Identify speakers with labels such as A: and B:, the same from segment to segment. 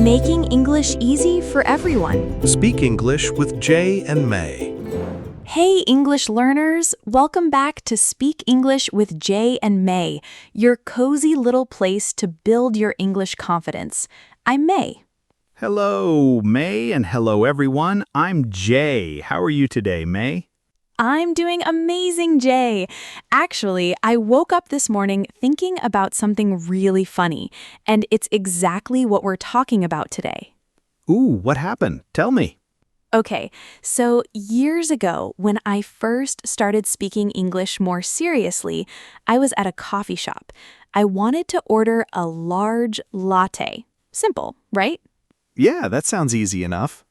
A: Making English easy for everyone.
B: Speak English with Jay and May.
A: Hey, English learners! Welcome back to Speak English with Jay and May, your cozy little place to build your English confidence. I'm May.
C: Hello, May, and hello, everyone. I'm Jay. How are you today, May?
A: I'm doing amazing, Jay. Actually, I woke up this morning thinking about something really funny, and it's exactly what we're talking about today.
C: Ooh, what happened? Tell me.
A: Okay, so years ago, when I first started speaking English more seriously, I was at a coffee shop. I wanted to order a large latte. Simple, right?
C: Yeah, that sounds easy enough.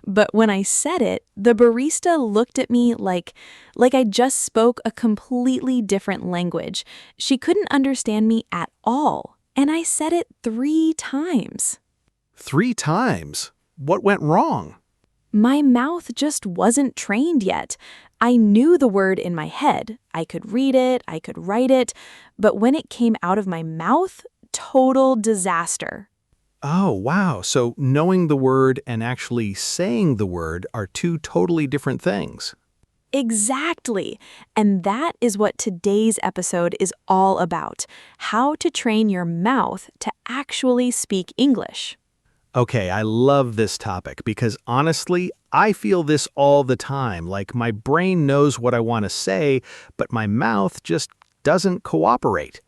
A: But when I said it, the barista looked at me like I just spoke a completely different language. She couldn't understand me at all, and I said it 3 times.
B: 3 times? What went wrong?
A: My mouth just wasn't trained yet. I knew the word in my head. I could read it, I could write it, but when it came out of my mouth, total disaster.
B: Oh, wow. So knowing the word and actually saying the word are 2 totally different things.
A: Exactly. And that is what today's episode is all about. How to train your mouth to actually speak English.
B: Okay, I love this topic because honestly, I feel this all the time. Like my brain knows what I want to say, but my mouth just doesn't cooperate.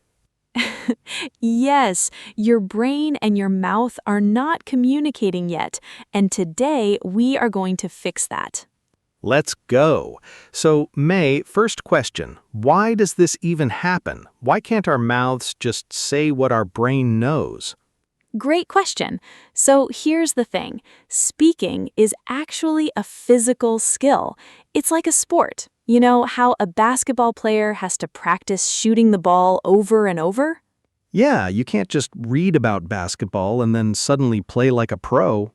A: Yes, your brain and your mouth are not communicating yet, and today we are going to fix that.
B: Let's go. So, May, first question. Why does this even happen? Why can't our mouths just say what our brain knows?
A: Great question. So here's the thing. Speaking is actually a physical skill. It's like a sport. You know how a basketball player has to practice shooting the ball over and over?
B: Yeah, you can't just read about basketball and then suddenly play like a pro.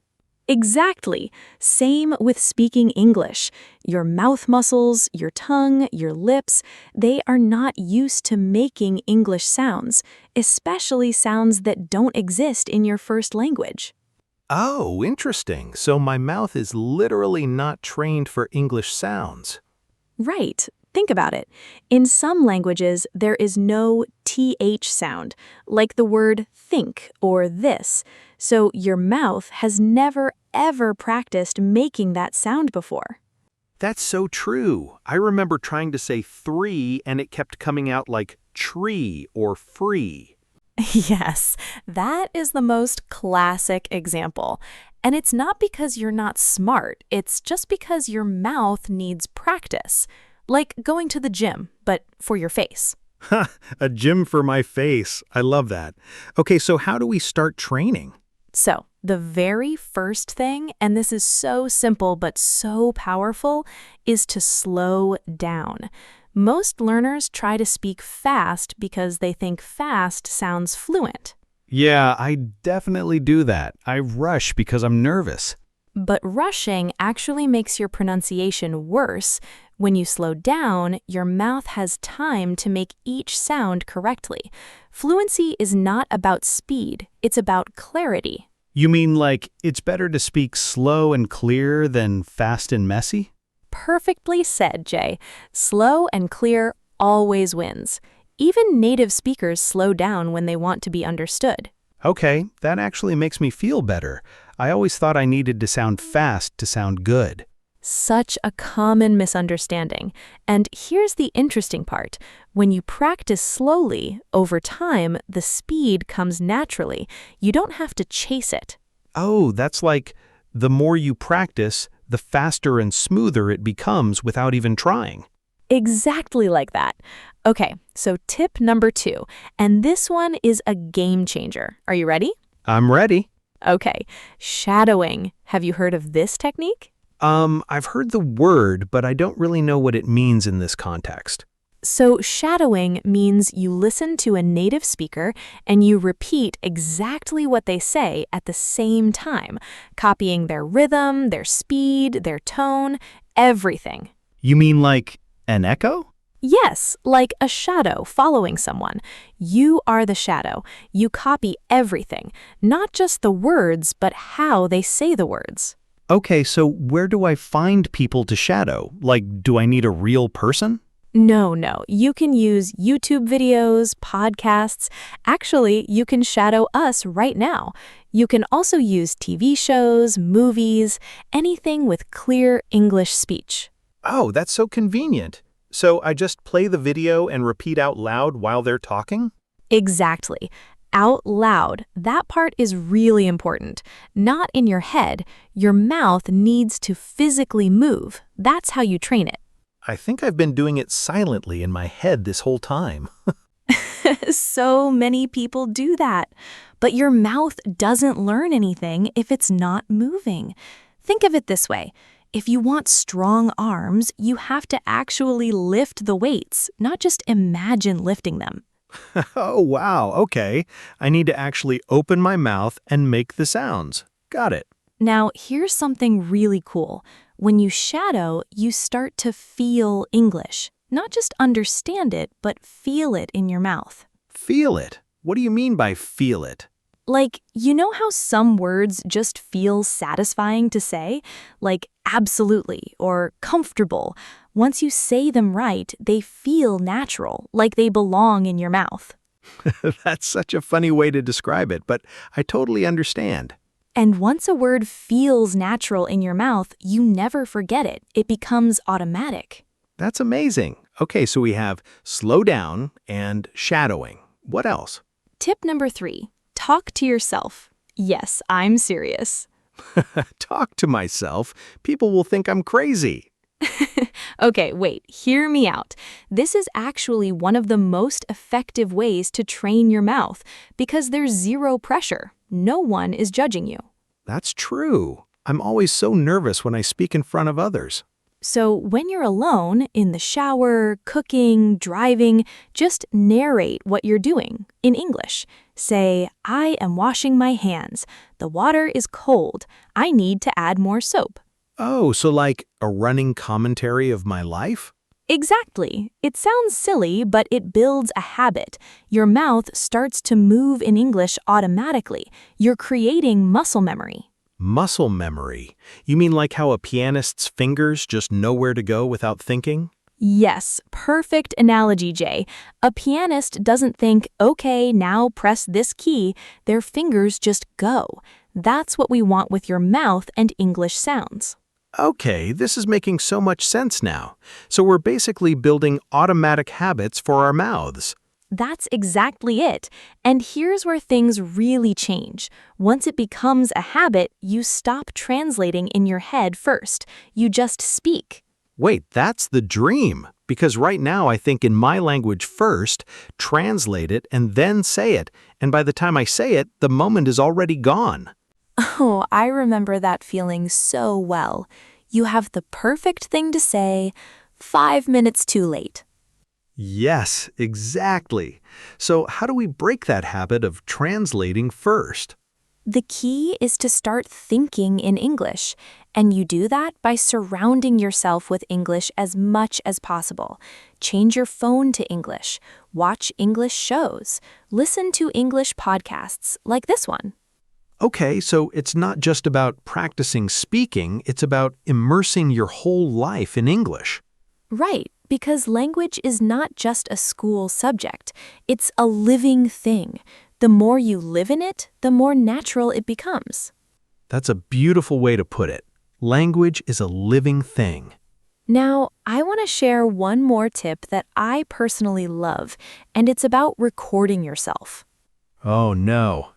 A: Exactly. Same with speaking English. Your mouth muscles, your tongue, your lips, they are not used to making English sounds, especially sounds that don't exist in your first language.
B: Oh, interesting. So my mouth is literally not trained for English sounds.
A: Right. Think about it. In some languages, there is no TH sound, like the word think or this. So your mouth has never, ever practiced making that sound before.
B: That's so true. I remember trying to say 3 and it kept coming out like tree or free.
A: Yes, that is the most classic example. And it's not because you're not smart, it's just because your mouth needs practice. Like going to the gym, but for your face.
B: Ha, a gym for my face. I love that. Okay, so how do we start training?
A: So, the very first thing, and this is so simple but so powerful, is to slow down. Most learners try to speak fast because they think fast sounds fluent.
B: Yeah, I definitely do that. I rush because I'm nervous.
A: But rushing actually makes your pronunciation worse. When you slow down, your mouth has time to make each sound correctly. Fluency is not about speed, it's about clarity.
B: You mean like it's better to speak slow and clear than fast and messy?
A: Perfectly said, Jay. Slow and clear always wins. Even native speakers slow down when they want to be understood.
B: Okay, that actually makes me feel better. I always thought I needed to sound fast to sound good.
A: Such a common misunderstanding. And here's the interesting part. When you practice slowly, over time, the speed comes naturally. You don't have to chase it.
B: Oh, that's like the more you practice, the faster and smoother it becomes without even trying.
A: Exactly like that. Okay, so tip number 2, and this one is a game changer. Are you ready?
B: I'm ready.
A: Okay, shadowing. Have you heard of this technique?
B: I've heard the word, but I don't really know what it means in this context.
A: So shadowing means you listen to a native speaker and you repeat exactly what they say at the same time, copying their rhythm, their speed, their tone, everything.
C: You mean like an echo?
A: Yes, like a shadow following someone. You are the shadow. You copy everything, not just the words, but how they say the words.
C: Okay, so where do I find people to shadow? Like, do I need a real person?
A: No. You can use YouTube videos, podcasts. Actually, you can shadow us right now. You can also use TV shows, movies, anything with clear English speech.
B: Oh, that's so convenient. So I just play the video and repeat out loud while they're talking?
A: Exactly. Out loud. That part is really important. Not in your head. Your mouth needs to physically move. That's how you train it.
B: I think I've been doing it silently in my head this whole time.
A: So many people do that. But your mouth doesn't learn anything if it's not moving. Think of it this way. If you want strong arms, you have to actually lift the weights, not just imagine lifting them.
B: Oh, wow, okay. I need to actually open my mouth and make the sounds. Got it.
A: Now, here's something really cool. When you shadow, you start to feel English. Not just understand it, but feel it in your mouth.
B: Feel it. What do you mean by feel it?
A: Like, you know how some words just feel satisfying to say? Like absolutely or comfortable. Once you say them right, they feel natural, like they belong in your mouth.
B: That's such a funny way to describe it, but I totally understand.
A: And once a word feels natural in your mouth, you never forget it. It becomes automatic.
B: That's amazing. Okay, so we have slow down and shadowing. What else?
A: Tip number 3, talk to yourself. Yes, I'm serious.
B: Talk to myself. People will think I'm crazy.
A: Okay, wait, hear me out. This is actually one of the most effective ways to train your mouth because there's zero pressure. No one is judging you.
B: That's true. I'm always so nervous when I speak in front of others.
A: So when you're alone, in the shower, cooking, driving, just narrate what you're doing in English. Say, I am washing my hands. The water is cold. I need to add more soap.
B: Oh, so like a running commentary of my life?
A: Exactly. It sounds silly, but it builds a habit. Your mouth starts to move in English automatically. You're creating muscle memory.
B: Muscle memory. You mean like how a pianist's fingers just know where to go without thinking?
A: Yes, perfect analogy, Jay. A pianist doesn't think, okay, now press this key. Their fingers just go. That's what we want with your mouth and English sounds.
B: Okay, this is making so much sense now. So we're basically building automatic habits for our mouths.
A: That's exactly it. And here's where things really change. Once it becomes a habit, you stop translating in your head first. You just speak.
B: Wait, that's the dream. Because right now I think in my language first, translate it, and then say it. And by the time I say it, the moment is already gone.
A: Oh, I remember that feeling so well. You have the perfect thing to say, 5 minutes too late.
B: Yes, exactly. So how do we break that habit of translating first?
A: The key is to start thinking in English, and you do that by surrounding yourself with English as much as possible. Change your phone to English, watch English shows, listen to English podcasts like this one.
B: Okay, so it's not just about practicing speaking, it's about immersing your whole life in English.
A: Right, because language is not just a school subject, it's a living thing. The more you live in it, the more natural it becomes.
B: That's a beautiful way to put it. Language is a living thing.
A: Now, I want to share one more tip that I personally love, and it's about recording yourself.
B: Oh no,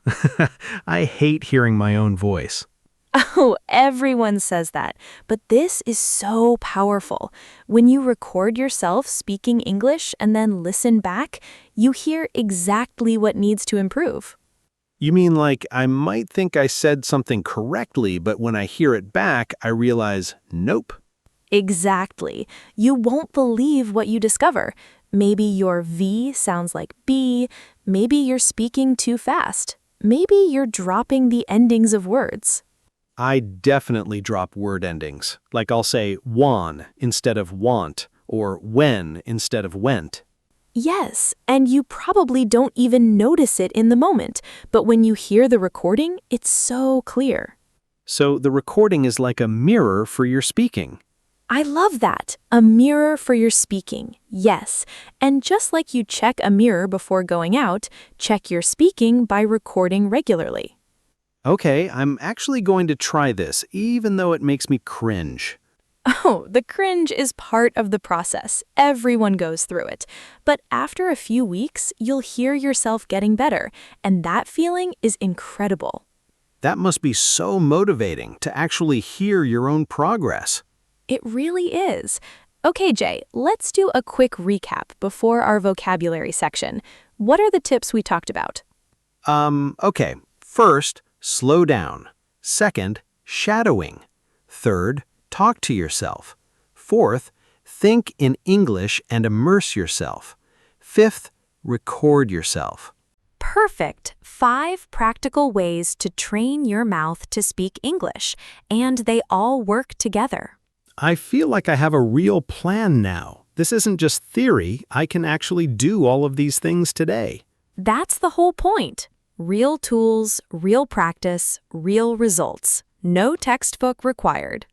B: I hate hearing my own voice.
A: Oh, everyone says that, but this is so powerful. When you record yourself speaking English and then listen back, you hear exactly what needs to improve.
B: You mean like I might think I said something correctly, but when I hear it back, I realize, nope.
A: Exactly. You won't believe what you discover. Maybe your V sounds like B. Maybe you're speaking too fast. Maybe you're dropping the endings of words.
B: I definitely drop word endings. Like I'll say wan instead of want, or when instead of went.
A: Yes, and you probably don't even notice it in the moment, but when you hear the recording, it's so clear.
B: So the recording is like a mirror for your speaking.
A: I love that. A mirror for your speaking. Yes. And just like you check a mirror before going out, check your speaking by recording regularly.
B: Okay, I'm actually going to try this, even though it makes me cringe.
A: Oh, the cringe is part of the process. Everyone goes through it. But after a few weeks, you'll hear yourself getting better, and that feeling is incredible.
B: That must be so motivating to actually hear your own progress.
A: It really is. Okay, Jay, let's do a quick recap before our vocabulary section. What are the tips we talked about?
B: Okay. First, slow down. Second, shadowing. Third, talk to yourself. Fourth, think in English and immerse yourself. Fifth, record yourself.
A: Perfect. 5 practical ways to train your mouth to speak English, and they all work together.
B: I feel like I have a real plan now. This isn't just theory. I can actually do all of these things today.
A: That's the whole point. Real tools, real practice, real results. No textbook required.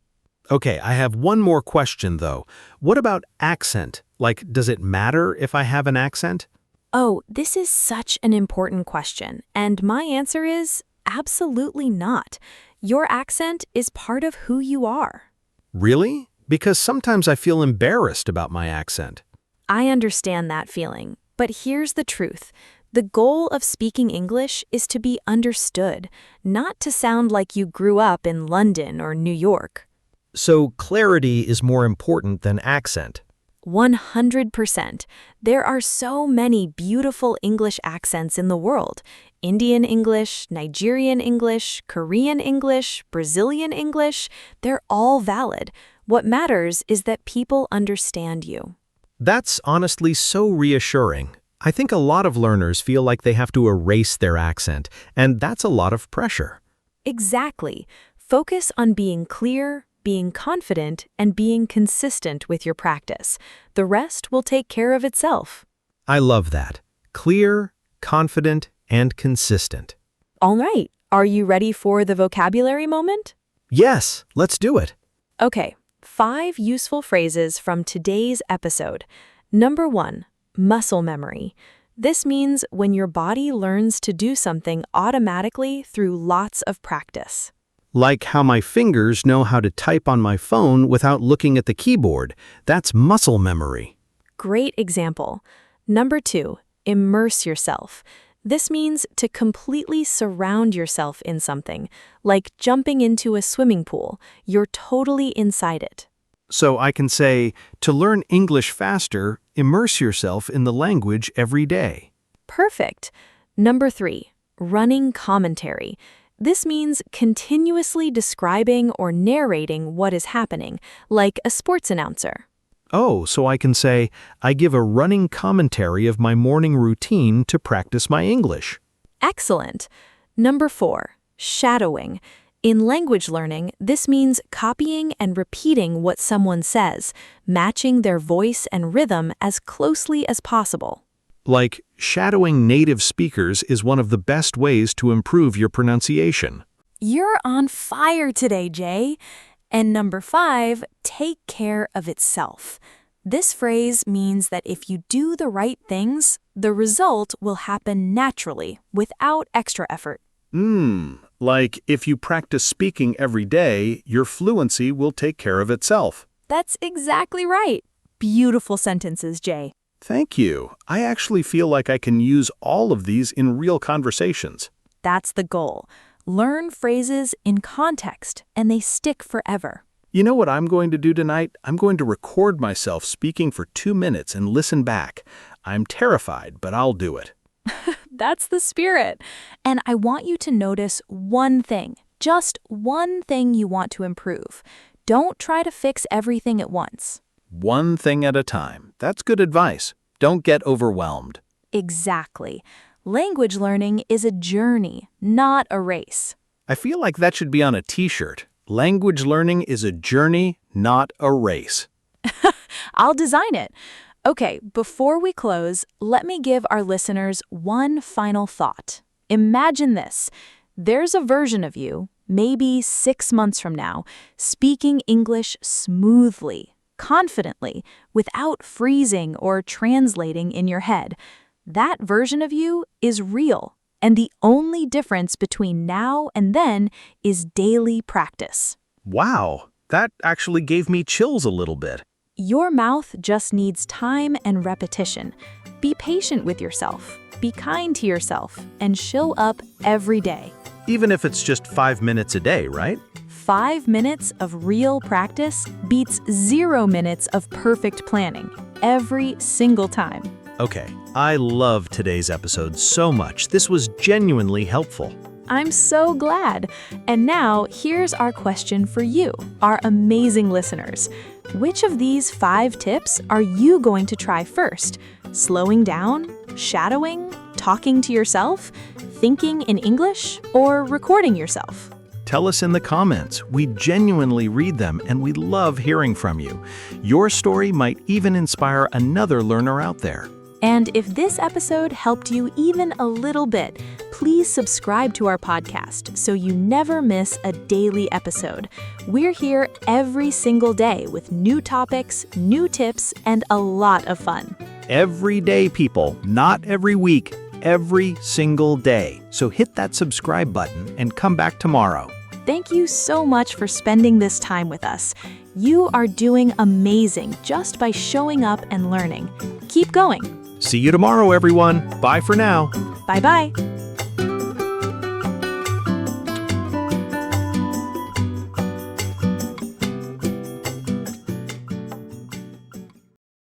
B: Okay, I have one more question though. What about accent? Like, does it matter if I have an accent?
A: Oh, this is such an important question, and my answer is absolutely not. Your accent is part of who you are.
B: Really? Because sometimes I feel embarrassed about my accent.
A: I understand that feeling, but here's the truth. The goal of speaking English is to be understood, not to sound like you grew up in London or New York.
B: So clarity is more important than accent.
A: 100%. There are so many beautiful English accents in the world. Indian English, Nigerian English, Korean English, Brazilian English, they're all valid. What matters is that people understand you.
B: That's honestly so reassuring. I think a lot of learners feel like they have to erase their accent, and that's a lot of pressure.
A: Exactly. Focus on being clear, being confident, and being consistent with your practice. The rest will take care of itself.
B: I love that. Clear, confident, and consistent.
A: All right, are you ready for the vocabulary moment?
B: Yes, let's do it.
A: Okay, 5 useful phrases from today's episode. Number 1, muscle memory. This means when your body learns to do something automatically through lots of practice.
B: Like how my fingers know how to type on my phone without looking at the keyboard. That's muscle memory.
A: Great example. Number 2, immerse yourself. This means to completely surround yourself in something, like jumping into a swimming pool. You're totally inside it.
B: So I can say, to learn English faster, immerse yourself in the language every day.
A: Perfect. Number 3, running commentary. This means continuously describing or narrating what is happening, like a sports announcer.
B: Oh, so I can say, I give a running commentary of my morning routine to practice my English.
A: Excellent. Number 4, shadowing. In language learning, this means copying and repeating what someone says, matching their voice and rhythm as closely as possible.
B: Like, shadowing native speakers is one of the best ways to improve your pronunciation.
A: You're on fire today, Jay. And number 5, take care of itself. This phrase means that if you do the right things, the result will happen naturally, without extra effort.
C: Like if you practice speaking every day, your fluency will take care of itself.
A: That's exactly right. Beautiful sentences, Jay.
C: Thank you. I actually feel like I can use all of these in real conversations.
A: That's the goal. Learn phrases in context, and they stick forever.
C: You know what I'm going to do tonight? I'm going to record myself speaking for 2 minutes and listen back. I'm terrified, but I'll do it.
A: That's the spirit. And I want you to notice one thing, just one thing you want to improve. Don't try to fix everything at once.
C: One thing at a time. That's good advice. Don't get overwhelmed.
A: Exactly. Language learning is a journey, not a race.
C: I feel like that should be on a t-shirt. Language learning is a journey, not a race.
A: I'll design it. Okay, before we close, let me give our listeners one final thought. Imagine this. There's a version of you, maybe 6 months from now, speaking English smoothly, confidently, without freezing or translating in your head. That version of you is real, and the only difference between now and then is daily practice.
C: Wow, that actually gave me chills a little bit.
A: Your mouth just needs time and repetition. Be patient with yourself, be kind to yourself, and show up every day.
C: Even if it's just 5 minutes a day, right?
A: 5 minutes of real practice beats 0 minutes of perfect planning, every single time.
C: Okay, I love today's episode so much. This was genuinely helpful.
A: I'm so glad. And now, here's our question for you, our amazing listeners. Which of these 5 tips are you going to try first? Slowing down, shadowing, talking to yourself, thinking in English, or recording yourself?
C: Tell us in the comments. We genuinely read them and we love hearing from you. Your story might even inspire another learner out there.
A: And if this episode helped you even a little bit, please subscribe to our podcast so you never miss a daily episode. We're here every single day with new topics, new tips, and a lot of fun.
C: Every day, people, not every week, every single day. So hit that subscribe button and come back tomorrow.
A: Thank you so much for spending this time with us. You are doing amazing just by showing up and learning. Keep going.
C: See you tomorrow, everyone. Bye for now.
A: Bye-bye.